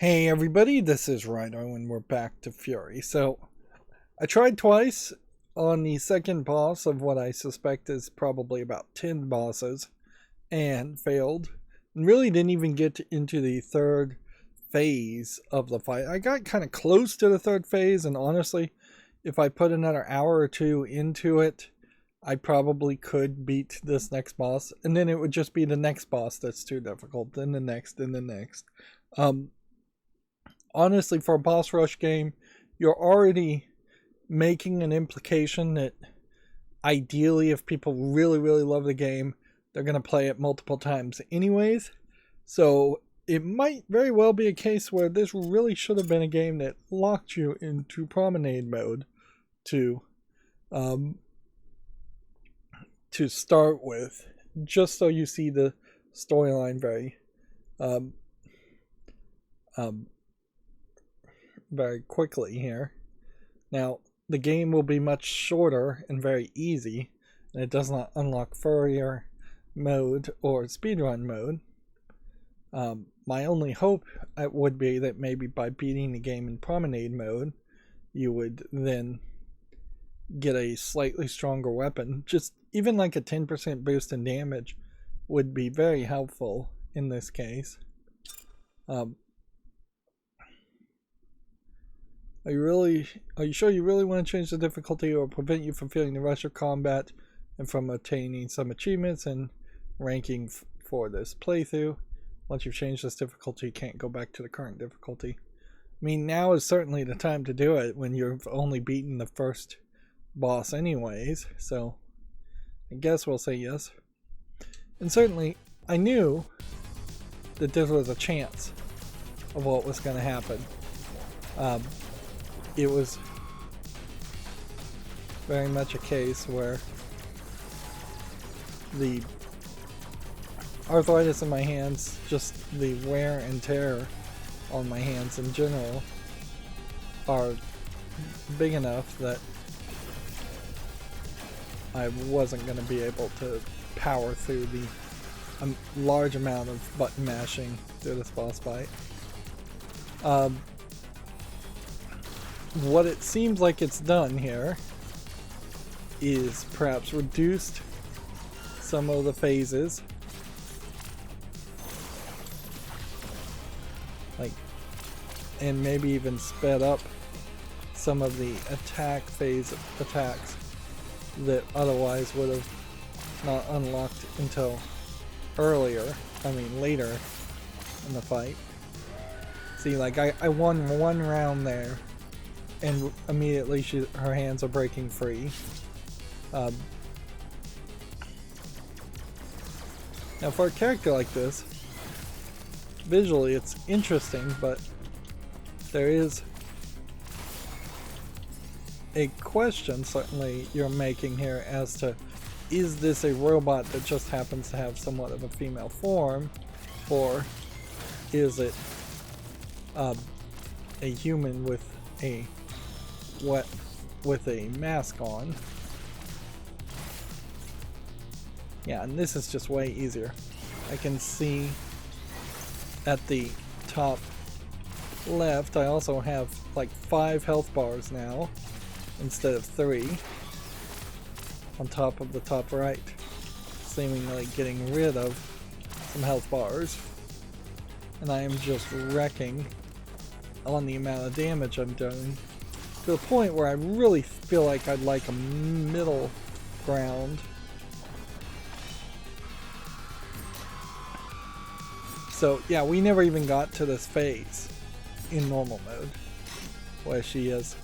Hey everybody, this is Rydo and we're back to Furi. So, I tried twice on the second boss of what I suspect is probably about 10 bosses and failed. And really didn't even get into the third phase of the fight. I got kind of close to the third phase, and honestly, if I put another hour or two into it, I probably could beat this next boss. And then it would just be the next boss that's too difficult, then the next, and the next. Honestly, for a boss rush game, you're already making an implication that ideally, if people really, really love the game, they're going to play it multiple times anyways. So it might very well be a case where this really should have been a game that locked you into promenade mode to start with, just so you see the storyline very quickly here. Now, the game will be much shorter and very easy, and it does not unlock Furrier mode or speedrun mode. My only hope would be that maybe by beating the game in promenade mode, you would then get a slightly stronger weapon. Just even like a 10% boost in damage would be very helpful in this case. Are you sure you really want to change the difficulty or prevent you from feeling the rush of combat and from obtaining some achievements and ranking for this playthrough? Once you've changed this difficulty, you can't go back to the current difficulty. I mean, now is certainly the time to do it when you've only beaten the first boss anyways, so I guess we'll say yes. And certainly, I knew that there was a chance of what was going to happen. It was very much a case where the arthritis in my hands, just the wear and tear on my hands in general, are big enough that I wasn't going to be able to power through the large amount of button mashing through this boss fight. What it seems like it's done here is perhaps reduced some of the phases, and maybe even sped up some of the attack phase attacks that otherwise would have not unlocked until later in the fight. See, like I won one round there, and immediately her hands are breaking free. Now for a character like this, visually it's interesting, but there is a question certainly you're making here as to, is this a robot that just happens to have somewhat of a female form, or is it a human with a mask on? Yeah, and this is just way easier. I can see at the top left I also have like 5 health bars now instead of 3 on top of the top right, seemingly getting rid of some health bars, and I am just wrecking on the amount of damage I'm doing, to the point where I really feel like I'd like a middle ground. So yeah, we never even got to this phase in normal mode where she has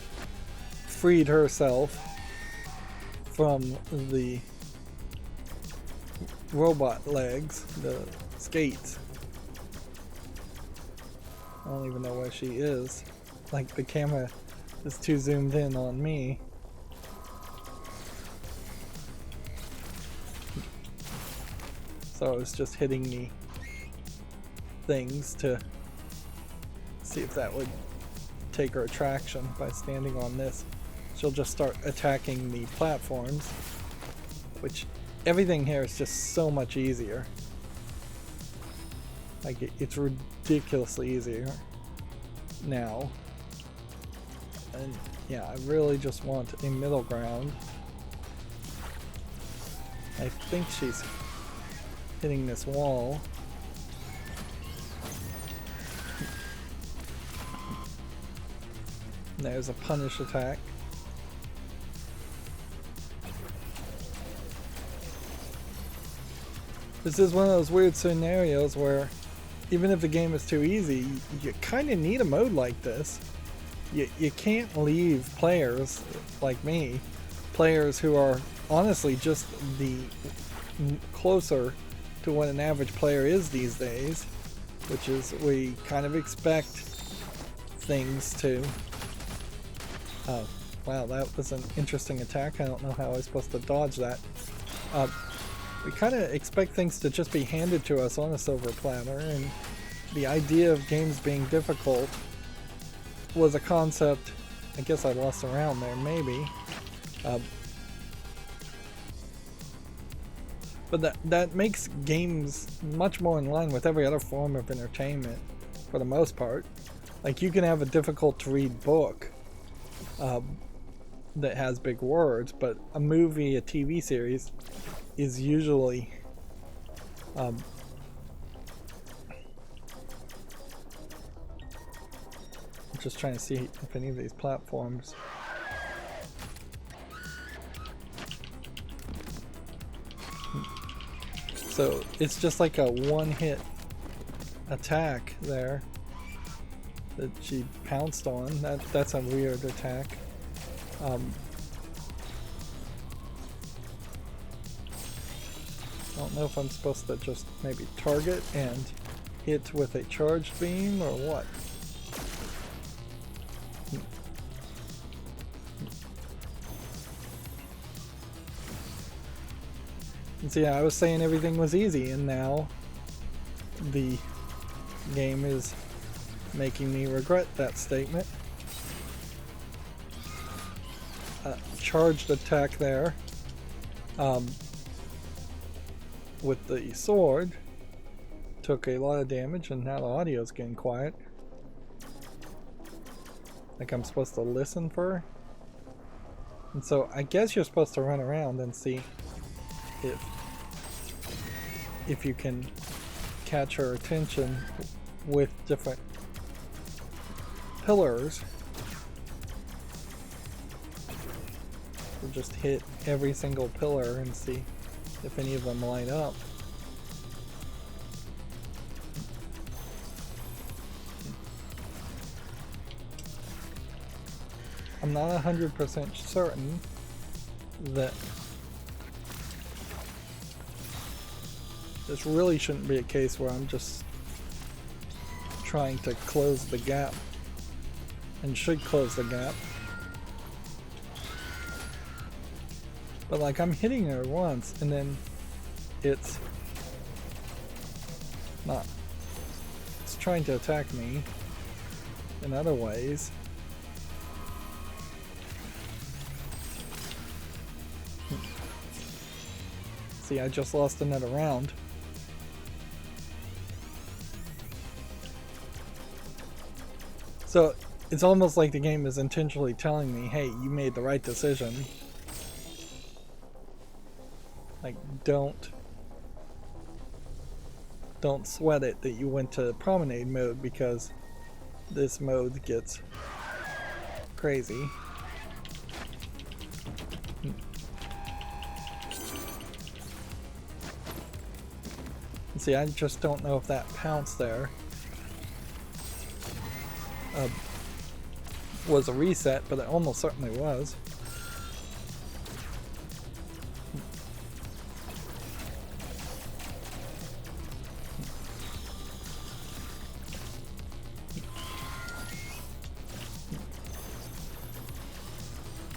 freed herself from the robot legs, the skates. I don't even know where she is. Like, the camera is too zoomed in on me. So I was just hitting the things to see if that would take her attraction by standing on this. She'll just start attacking the platforms, which everything here is just so much easier. Like, it's ridiculously easier. now. And yeah, I really just want a middle ground. I think she's hitting this wall. There's a punish attack. This is one of those weird scenarios where even if the game is too easy, you kind of need a mode like this. You can't leave players like me, players who are honestly just the closer to what an average player is these days, which is we kind of expect things to... Oh, wow, that was an interesting attack. I don't know how I was supposed to dodge that. We kind of expect things to just be handed to us on a silver platter, and the idea of games being difficult was a concept. I guess I lost a round there, maybe. But that makes games much more in line with every other form of entertainment, for the most part. Like, you can have a difficult to read book that has big words, but a movie, a TV series is usually I'm just trying to see if any of these platforms so it's just like a one-hit attack there that she pounced on. That's a weird attack. I don't know if I'm supposed to just maybe target and hit with a charged beam or what. And so yeah, I was saying everything was easy, and now the game is making me regret that statement. Charged attack there. With the sword, took a lot of damage, and now the audio's getting quiet. Like I'm supposed to listen for her. And so I guess you're supposed to run around and see if you can catch her attention with different pillars. So just hit every single pillar and see if any of them line up. I'm not 100% certain that this really shouldn't be a case where I'm just trying to close the gap, and should close the gap. But like, I'm hitting her once and then it's not. It's trying to attack me in other ways. See, I just lost another round. So it's almost like the game is intentionally telling me, hey, you made the right decision. Like, don't sweat it that you went to promenade mode, because this mode gets crazy. See, I just don't know if that pounce there was a reset, but it almost certainly was.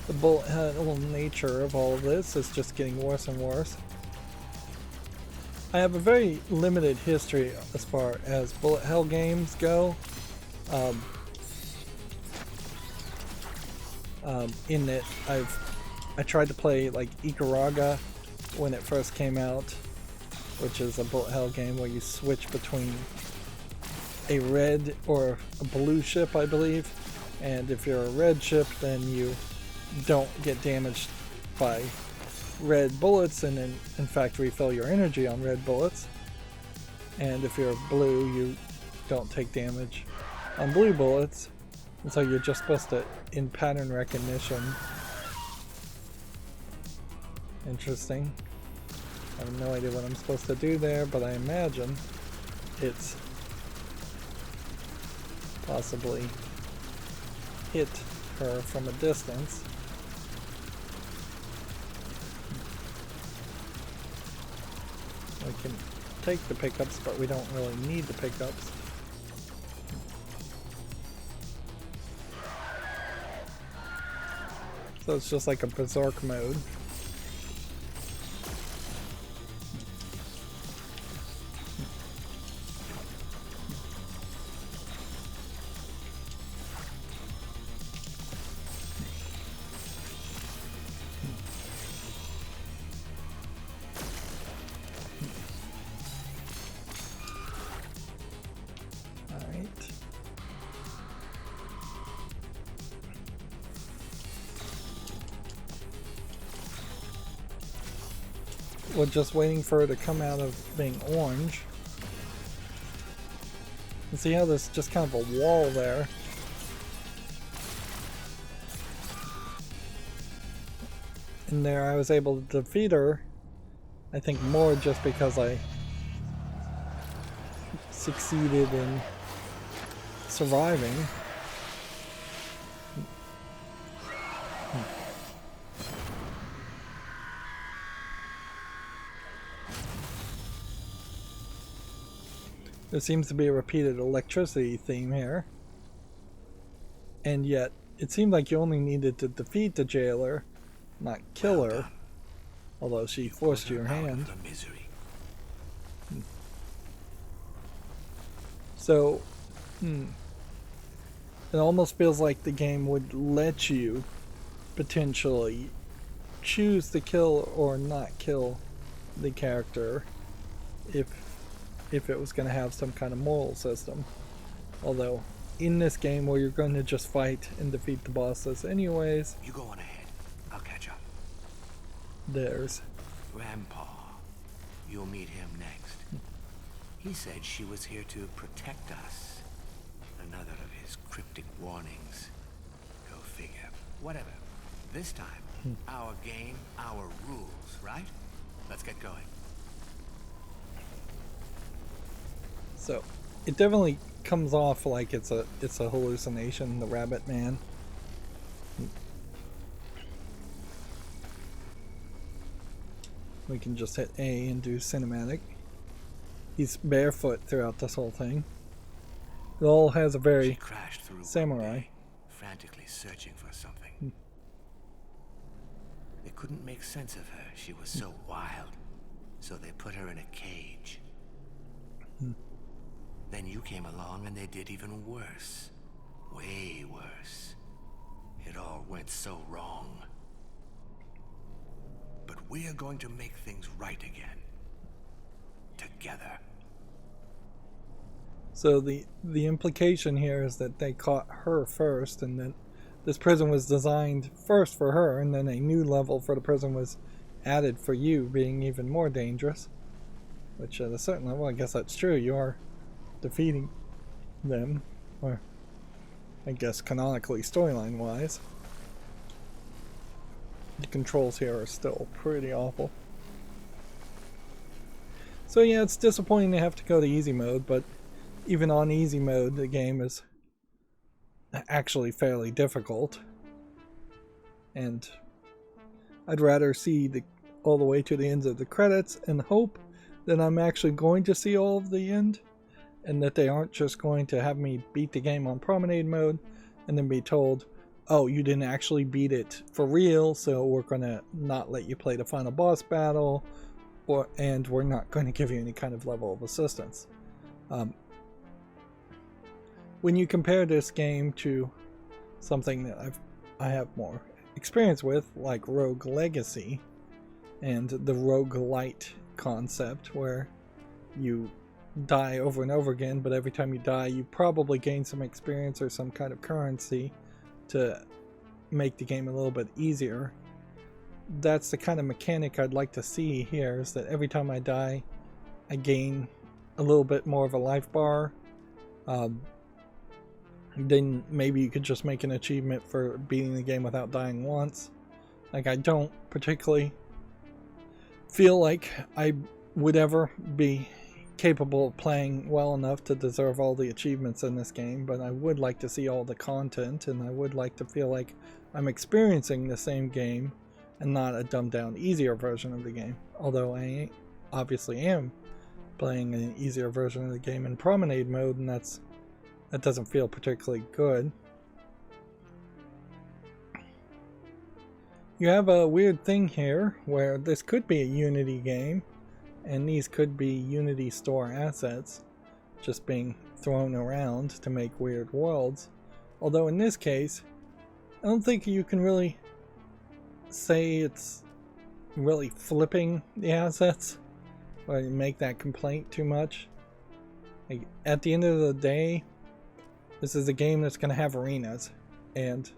The bullet hell nature of all of this is just getting worse and worse. I have a very limited history as far as bullet hell games go. In that I tried to play like Ikaruga when it first came out, which is a bullet hell game where you switch between a red or a blue ship, I believe. And if you're a red ship, then you don't get damaged by red bullets, and in fact refill your energy on red bullets. And if you're blue, you don't take damage on blue bullets. And so you're just supposed to, in pattern recognition. Interesting. I have no idea what I'm supposed to do there, but I imagine it's possibly hit her from a distance. We can take the pickups, but we don't really need the pickups. So it's just like a berserk mode. We're just waiting for her to come out of being orange. And see how there's just kind of a wall there. And there I was able to defeat her, I think more just because I succeeded in surviving. There seems to be a repeated electricity theme here. And yet, it seemed like you only needed to defeat the jailer, not kill her. Although she forced your hand. So, it almost feels like the game would let you potentially choose to kill or not kill the character if it was going to have some kind of moral system. Although, in this game where you're going to just fight and defeat the bosses anyways... You go on ahead. I'll catch up. There's... Grandpa. You'll meet him next. He said she was here to protect us. Another of his cryptic warnings. Go figure. Whatever. This time, our game, our rules, right? Let's get going. So, it definitely comes off like it's a hallucination, the rabbit man. We can just hit A and do cinematic. He's barefoot throughout this whole thing. It all has a very samurai. Frantically searching for something. They couldn't make sense of her. She was so wild. So they put her in a cage. Then you came along and they did even worse. Way worse. It all went so wrong. But we're going to make things right again. Together. So the implication here is that they caught her first, and that this prison was designed first for her, and then a new level for the prison was added for you, being even more dangerous. Which at a certain level, I guess that's true. You are defeating them, or I guess canonically, storyline wise. The controls here are still pretty awful. So yeah, it's disappointing to have to go to easy mode, but even on easy mode the game is actually fairly difficult, and I'd rather see all the way to the ends of the credits and hope that I'm actually going to see all of the end, and that they aren't just going to have me beat the game on promenade mode and then be told, oh, you didn't actually beat it for real, so we're going to not let you play the final boss battle, and we're not going to give you any kind of level of assistance. When you compare this game to something that I have more experience with, like Rogue Legacy and the roguelite concept, where you die over and over again, but every time you die you probably gain some experience or some kind of currency to make the game a little bit easier. That's the kind of mechanic I'd like to see here, is that every time I die I gain a little bit more of a life bar. Then maybe you could just make an achievement for beating the game without dying once. Like, I don't particularly feel like I would ever be capable of playing well enough to deserve all the achievements in this game, but I would like to see all the content, and I would like to feel like I'm experiencing the same game and not a dumbed down easier version of the game. Although I obviously am playing an easier version of the game in promenade mode, and that doesn't feel particularly good. You have a weird thing here where this could be a Unity game, and these could be Unity store assets just being thrown around to make weird worlds. Although in this case, I don't think you can really say it's really flipping the assets or make that complaint too much. Like, at the end of the day, this is a game that's going to have arenas, and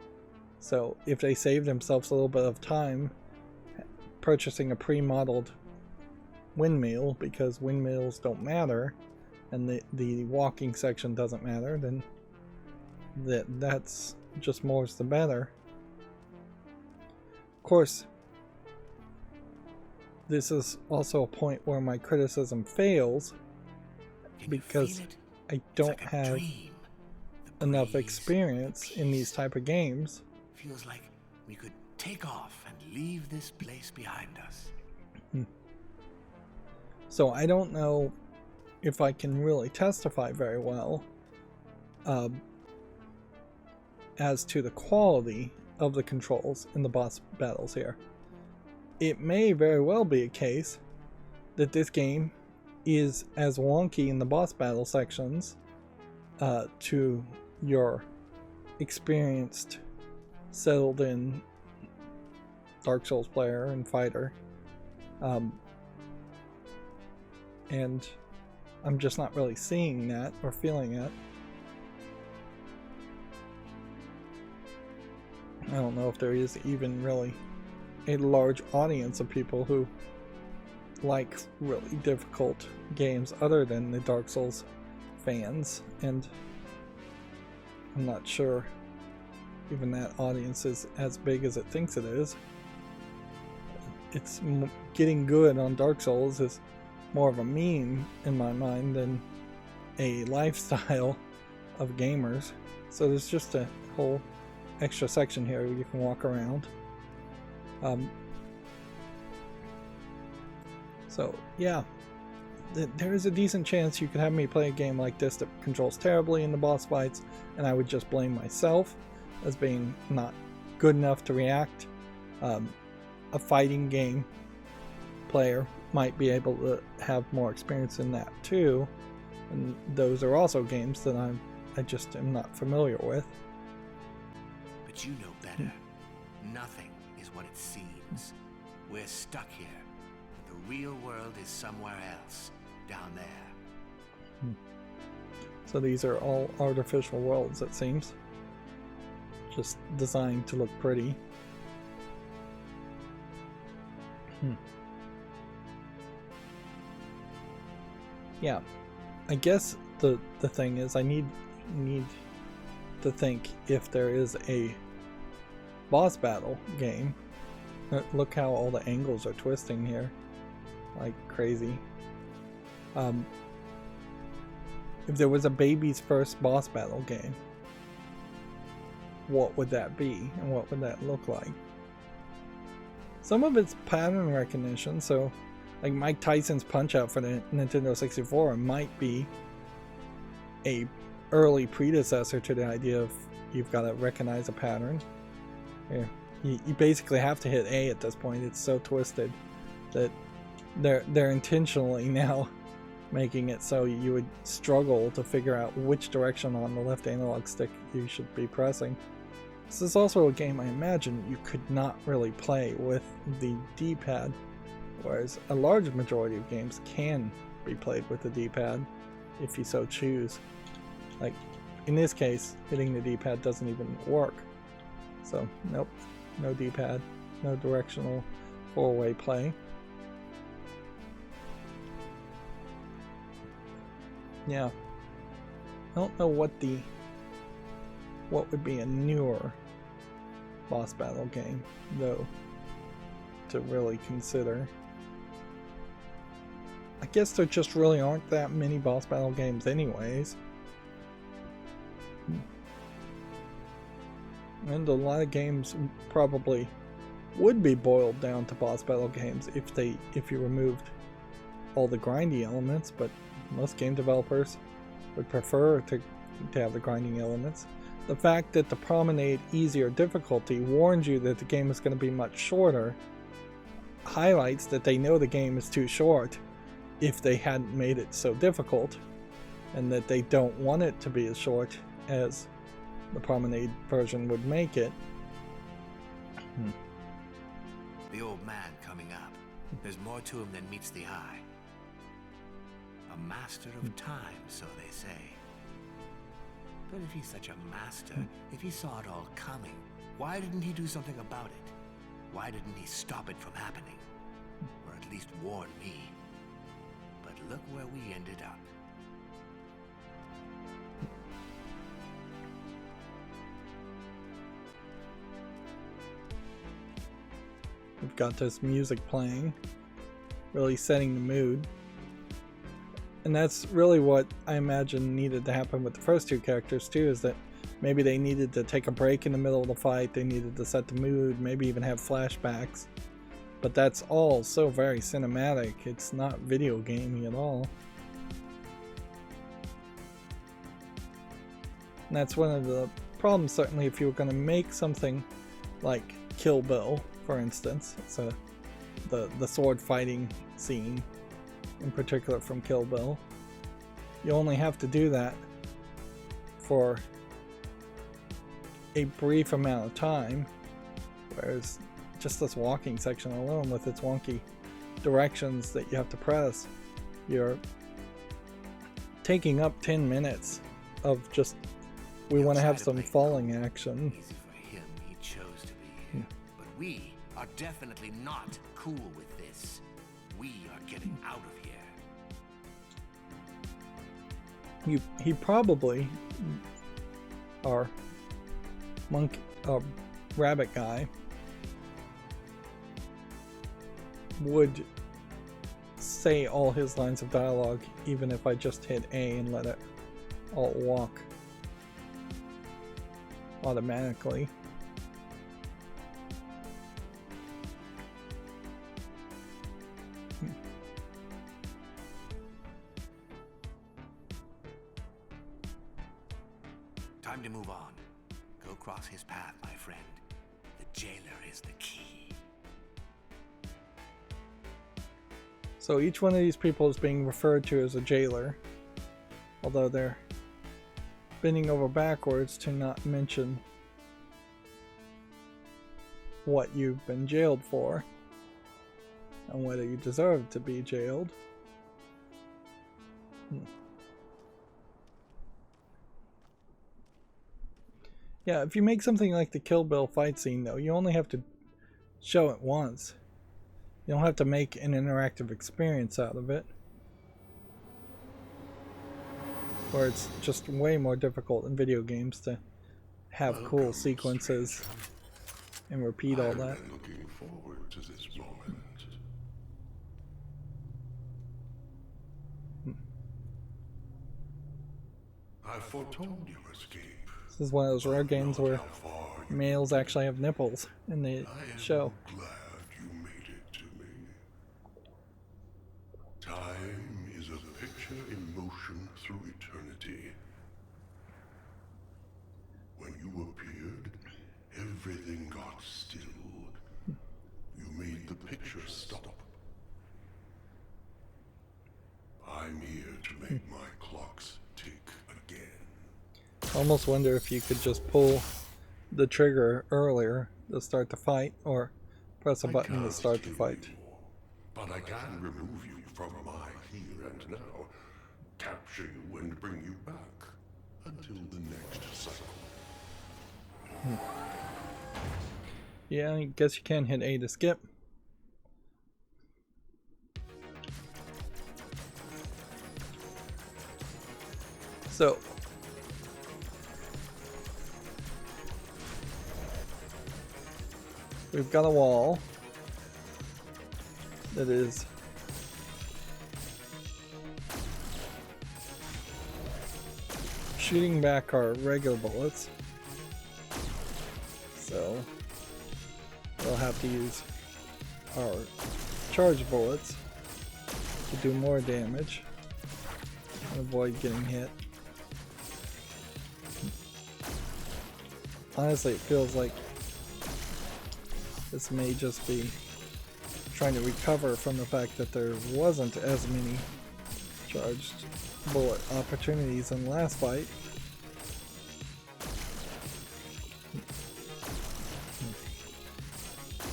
so if they save themselves a little bit of time purchasing a pre-modeled windmill, because windmills don't matter and the walking section doesn't matter, then that's just more's the better. Of course, this is also a point where my criticism fails, because I don't have enough experience in these type of games. Feels like we could take off and leave this place behind us. So I don't know if I can really testify very well as to the quality of the controls in the boss battles here. It may very well be a case that this game is as wonky in the boss battle sections to your experienced, settled in Dark Souls player and fighter, and I'm just not really seeing that or feeling it. I don't know if there is even really a large audience of people who like really difficult games other than the Dark Souls fans, and I'm not sure even that audience is as big as it thinks it is. It's getting good on Dark Souls is more of a meme in my mind than a lifestyle of gamers. So there's just a whole extra section here where you can walk around. So yeah, there is a decent chance you could have me play a game like this that controls terribly in the boss fights, and I would just blame myself as being not good enough to react. A fighting game player might be able to have more experience in that too, and those are also games that I just am not familiar with. But you know better. Nothing is what it seems. We're stuck here. The real world is somewhere else, down there. So these are all artificial worlds, it seems. Just designed to look pretty. Yeah, I guess the thing is I need to think if there is a boss battle game. Look how all the angles are twisting here like crazy. If there was a baby's first boss battle game, what would that be and what would that look like? Some of it's pattern recognition, so like Mike Tyson's Punch-Out for the Nintendo 64 might be a early predecessor to the idea of you've got to recognize a pattern. Here, you basically have to hit A at this point. It's so twisted that they're intentionally now making it so you would struggle to figure out which direction on the left analog stick you should be pressing. This is also a game I imagine you could not really play with the D-pad, whereas a large majority of games can be played with the D-pad. if you so choose. Like, in this case, hitting the D-pad doesn't even work. So, nope, no D-pad, no directional four-way play. Yeah, I don't know what would be a newer boss battle game, though, to really consider. I guess there just really aren't that many boss battle games anyways. And a lot of games probably would be boiled down to boss battle games if you removed all the grindy elements, but most game developers would prefer to have the grinding elements. The fact that the Promenade easier difficulty warns you that the game is going to be much shorter highlights that they know the game is too short if they hadn't made it so difficult, and that they don't want it to be as short as the Promenade version would make it. The old man coming up. There's more to him than meets the eye. A master of time, so they say. But if he's such a master, if he saw it all coming, why didn't he do something about it? Why didn't he stop it from happening? Or at least warn me? But look where we ended up. We've got this music playing, really setting the mood. And that's really what I imagine needed to happen with the first two characters too, is that maybe they needed to take a break in the middle of the fight, they needed to set the mood, maybe even have flashbacks. But that's all so very cinematic, it's not video gamey at all. And that's one of the problems, certainly, if you were going to make something like Kill Bill, for instance. So the sword fighting scene in particular from Kill Bill, you only have to do that for a brief amount of time, whereas just this walking section alone with its wonky directions that you have to press, you're taking up 10 minutes of just, we want to have some falling action. Easy for him, he chose to be here. But we are definitely not cool with this. We are getting out of here. He probably, our rabbit guy, would say all his lines of dialogue even if I just hit A and let it all walk automatically. Time to move on. Go cross his path, my friend. The jailer is the key. So each one of these people is being referred to as a jailer, although they're bending over backwards to not mention what you've been jailed for and whether you deserve to be jailed. Yeah, if you make something like the Kill Bill fight scene, though, you only have to show it once. You don't have to make an interactive experience out of it. Where it's just way more difficult in video games to have cool sequences and repeat all that. I'm looking forward to this moment. I foretold your escape. This is one of those rare games where males actually have nipples in the show. I am glad you made it to me. Time is a picture in motion through eternity. When you appeared, everything got still. You made the picture stop. I'm here to make my clocks tick again. I almost wonder if you could just pull the trigger earlier to start the fight, or press a button to start the fight. But I can remove you from my here and now. capture you and bring you back until the next cycle. Yeah, I guess you can hit A to skip. So we've got a wall that is shooting back our regular bullets, so we'll have to use our charge bullets to do more damage and avoid getting hit. Honestly, it feels like this may just be trying to recover from the fact that there wasn't as many charged bullet opportunities in the last fight.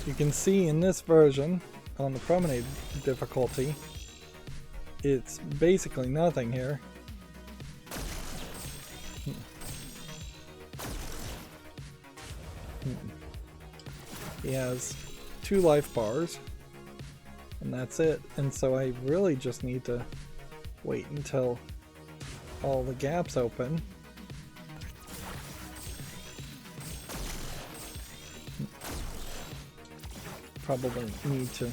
You can see in this version, on the promenade difficulty, it's basically nothing here. He has 2 life bars, and that's it. And so I really just need to wait until all the gaps open. Probably need to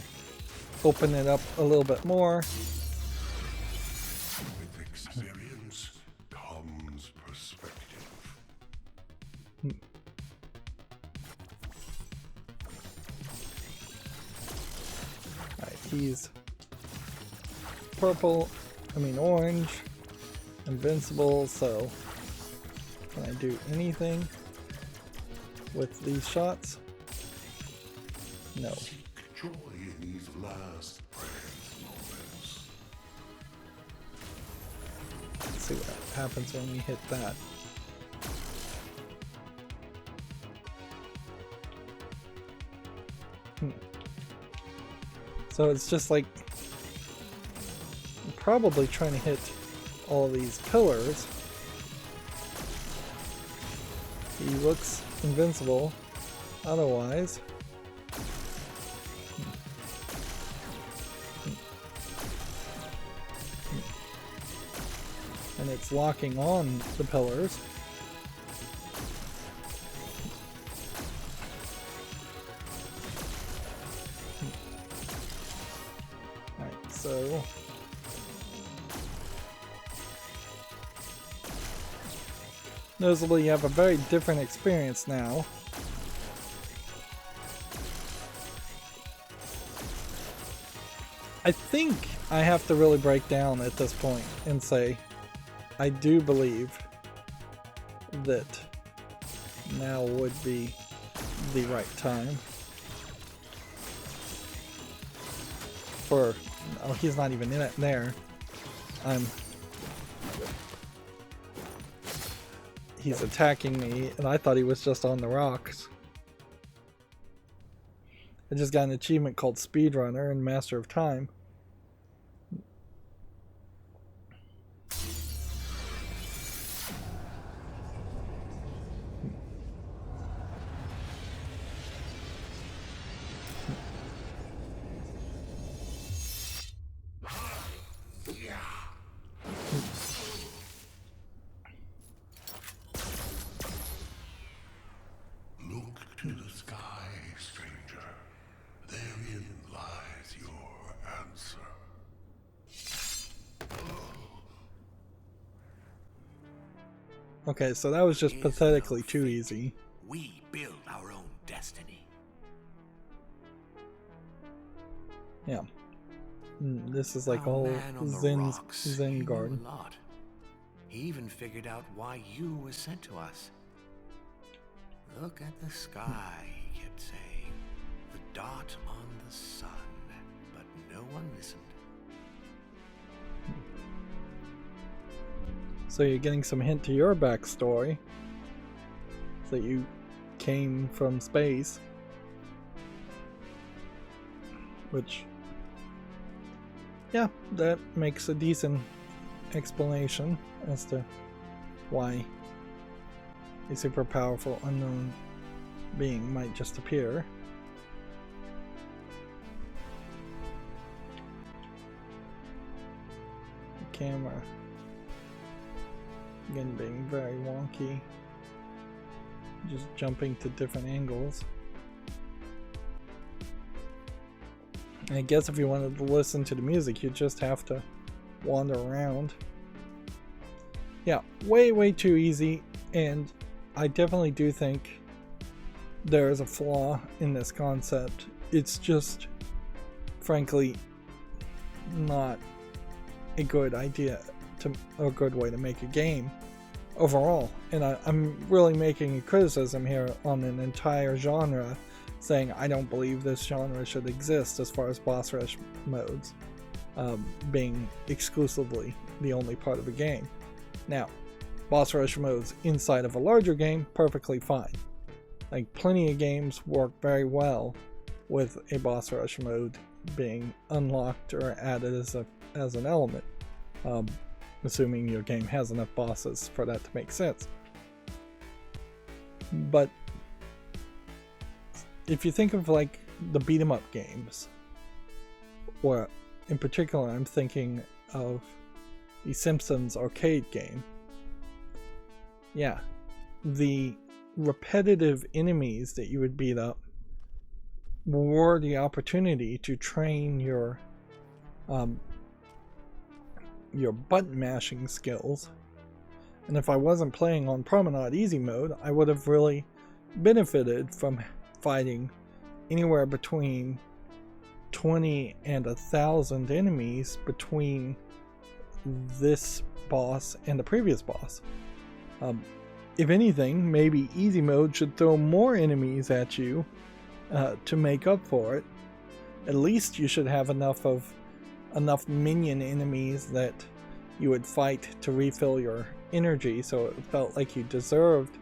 open it up a little bit more. With experience comes perspective. Alright, he's orange, invincible, so can I do anything with these shots? No. Seek joy in these last precious moments. Let's see what happens when we hit that. So it's just like I'm probably trying to hit all these pillars. He looks invincible otherwise. And it's locking on the pillars. Alright, so noticeably you have a very different experience now. I think I have to really break down at this point and say I do believe that now would be the right time for... Oh, he's not even in it there. He's attacking me, and I thought he was just on the rocks. I just got an achievement called Speedrunner and Master of Time. Okay, so that was just pathetically too easy. We build our own destiny. Yeah. This is like a whole Zen garden. He even figured out why you was sent to us. Look at the sky, he kept saying. The dot on the sun. But no one listened. So you're getting some hint to your backstory. That you came from space. Which, yeah, that makes a decent explanation as to why a super powerful unknown being might just appear. The camera again being very wonky, just jumping to different angles. And I guess if you wanted to listen to the music, you just have to wander around. Yeah, way too easy, and I definitely do think there is a flaw in this concept. It's just, frankly, not a good idea or a good way to make a game overall. And I'm really making a criticism here on an entire genre, saying I don't believe this genre should exist as far as boss rush modes being exclusively the only part of a game. Now, boss rush modes inside of a larger game, perfectly fine. Like, plenty of games work very well with a boss rush mode being unlocked or added as an element, assuming your game has enough bosses for that to make sense. But if you think of like the beat 'em up games, or in particular I'm thinking of the Simpsons arcade game, yeah, the repetitive enemies that you would beat up were the opportunity to train your button mashing skills. And if I wasn't playing on Promenade Easy mode, I would have really benefited from fighting anywhere between 20 and 1,000 enemies between this boss and the previous boss. If anything, maybe easy mode should throw more enemies at you to make up for it. At least you should have enough minion enemies that you would fight to refill your energy, so it felt like you deserved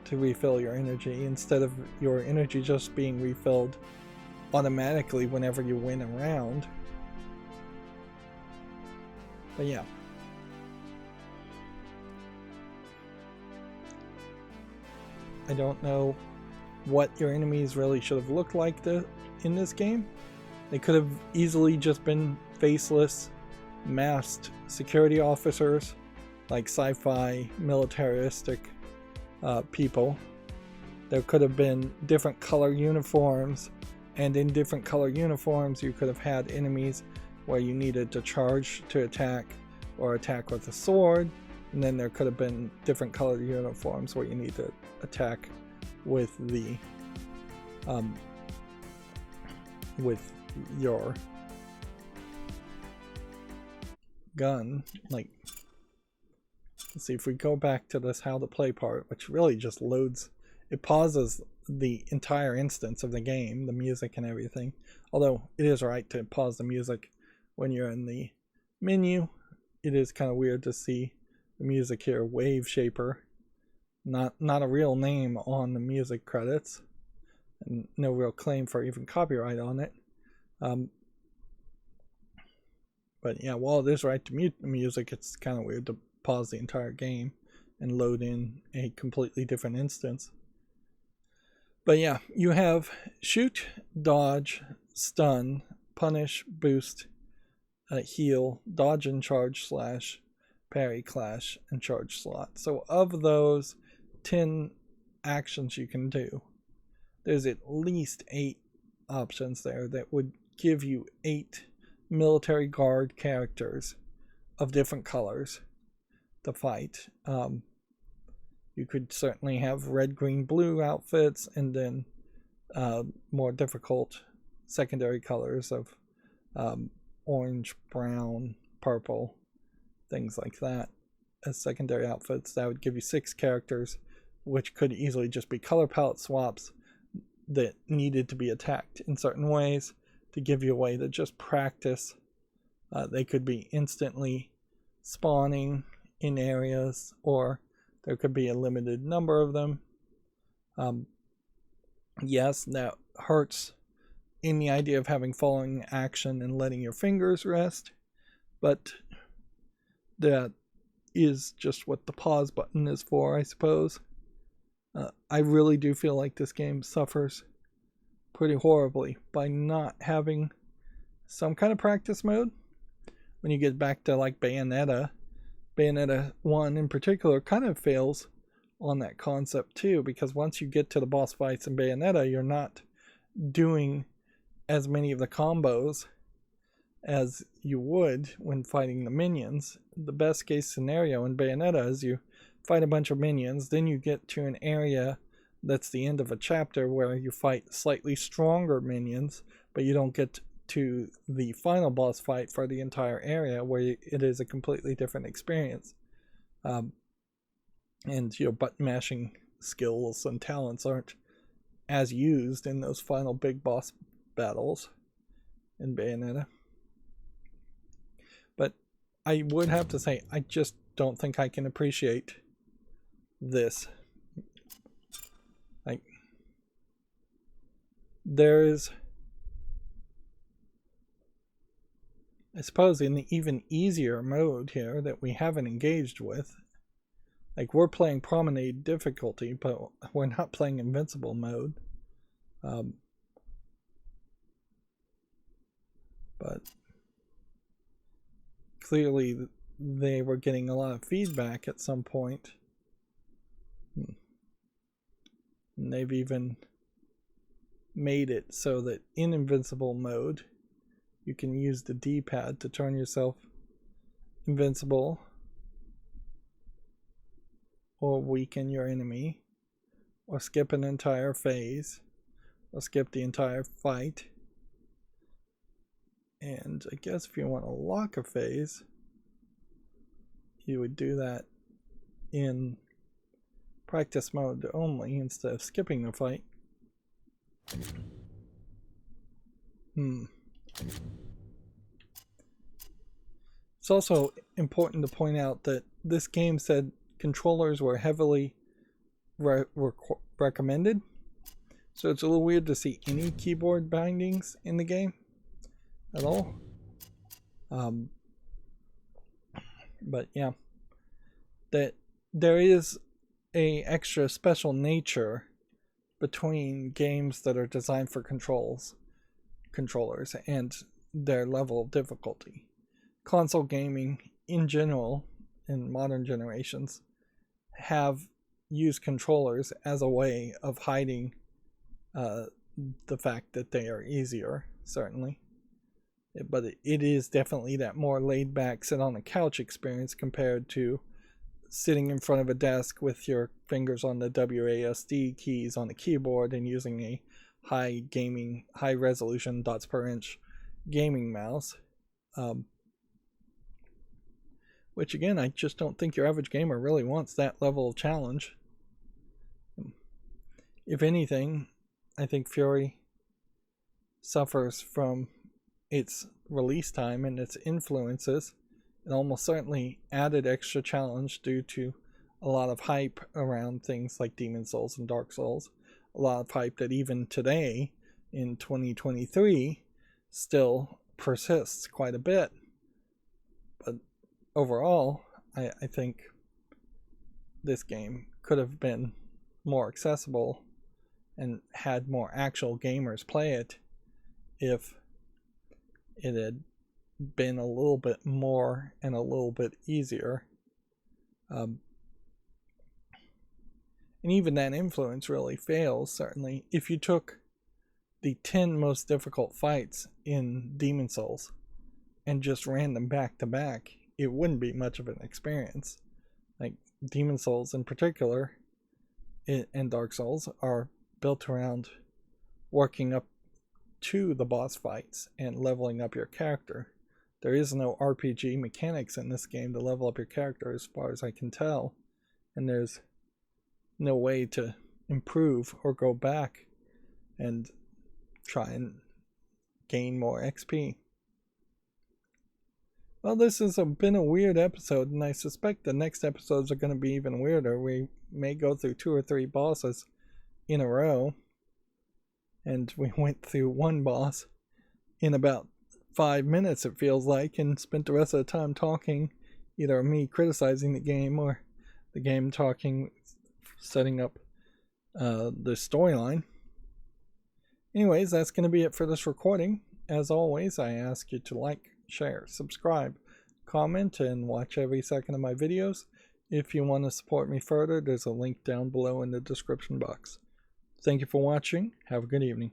to refill your energy, instead of your energy just being refilled automatically whenever you win a round. But yeah. I don't know what your enemies really should have looked like in this game. They could have easily just been faceless, masked security officers, like sci-fi militaristic people. There could have been different color uniforms, and in different color uniforms you could have had enemies where you needed to charge to attack or attack with a sword, and then there could have been different colored uniforms where you need to attack with the with your gun. Like, let's see, if we go back to this how to play part, which really just loads, it pauses the entire instance of the game, the music and everything. Although it is right to pause the music when you're in the menu. It is kind of weird to see the music here, Waveshaper, not a real name on the music credits, and no real claim for even copyright on it. But yeah, while it is right to mute the music, it's kind of weird to pause the entire game and load in a completely different instance. But yeah, you have shoot, dodge, stun, punish, boost, heal, dodge and charge, slash, parry, clash, and charge slot. So of those 10 actions you can do, there's at least 8 options there that would give you 8 military guard characters of different colors to fight. You could certainly have red, green, blue outfits, and then more difficult secondary colors of orange, brown, purple, things like that as secondary outfits. That would give you 6 characters, which could easily just be color palette swaps that needed to be attacked in certain ways to give you a way to just practice. They could be instantly spawning in areas, or there could be a limited number of them. Yes, that hurts in the idea of having following action and letting your fingers rest, but that is just what the pause button is for, I suppose. I really do feel like this game suffers pretty horribly by not having some kind of practice mode. When you get back to like Bayonetta 1 in particular kind of fails on that concept too, because once you get to the boss fights in Bayonetta, you're not doing as many of the combos as you would when fighting the minions. The best case scenario in Bayonetta is you fight a bunch of minions, then you get to an area that's the end of a chapter where you fight slightly stronger minions, but you don't get to the final boss fight for the entire area, where it is a completely different experience. And your button mashing skills and talents aren't as used in those final big boss battles in Bayonetta. But I would have to say, I just don't think I can appreciate this. Like, there is, I suppose, an even easier mode here that we haven't engaged with. Like, we're playing Promenade difficulty, but we're not playing Invincible mode. But clearly they were getting a lot of feedback at some point. And they've even made it so that in Invincible mode, you can use the D-pad to turn yourself invincible or weaken your enemy, or skip an entire phase, or skip the entire fight. And I guess if you want to lock a phase, you would do that in practice mode only instead of skipping the fight. It's also important to point out that this game said controllers were heavily recommended, so it's a little weird to see any keyboard bindings in the game at all. But yeah, that there is a extra special nature between games that are designed for controllers and their level of difficulty. Console gaming in general in modern generations have used controllers as a way of hiding the fact that they are easier, certainly. But it is definitely that more laid back sit on a couch experience compared to sitting in front of a desk with your fingers on the WASD keys on the keyboard and using a high resolution dots per inch gaming mouse. Which again, I just don't think your average gamer really wants that level of challenge. If anything, I think Furi suffers from its release time and its influences, and almost certainly added extra challenge due to a lot of hype around things like Demon Souls and Dark Souls. A lot of hype that even today, in 2023, still persists quite a bit. But overall, I think this game could have been more accessible and had more actual gamers play it if it had been a little bit more and a little bit easier. And even that influence really fails, certainly. If you took the 10 most difficult fights in Demon Souls and just ran them back to back, it wouldn't be much of an experience. Like, Demon Souls in particular and Dark Souls are built around working up to the boss fights and leveling up your character. There is no RPG mechanics in this game to level up your character as far as I can tell, and there's no way to improve or go back and try and gain more XP. Well, this has been a weird episode, and I suspect the next episodes are going to be even weirder. We may go through 2 or 3 bosses in a row, and we went through one boss in about 5 minutes, it feels like, and spent the rest of the time talking either me criticizing the game or the game talking, setting up the storyline. Anyways, that's going to be it for this recording. As always, I ask you to like, share, subscribe, comment, and watch every second of my videos. If you want to support me further, there's a link down below in the description box. Thank you for watching. Have a good evening.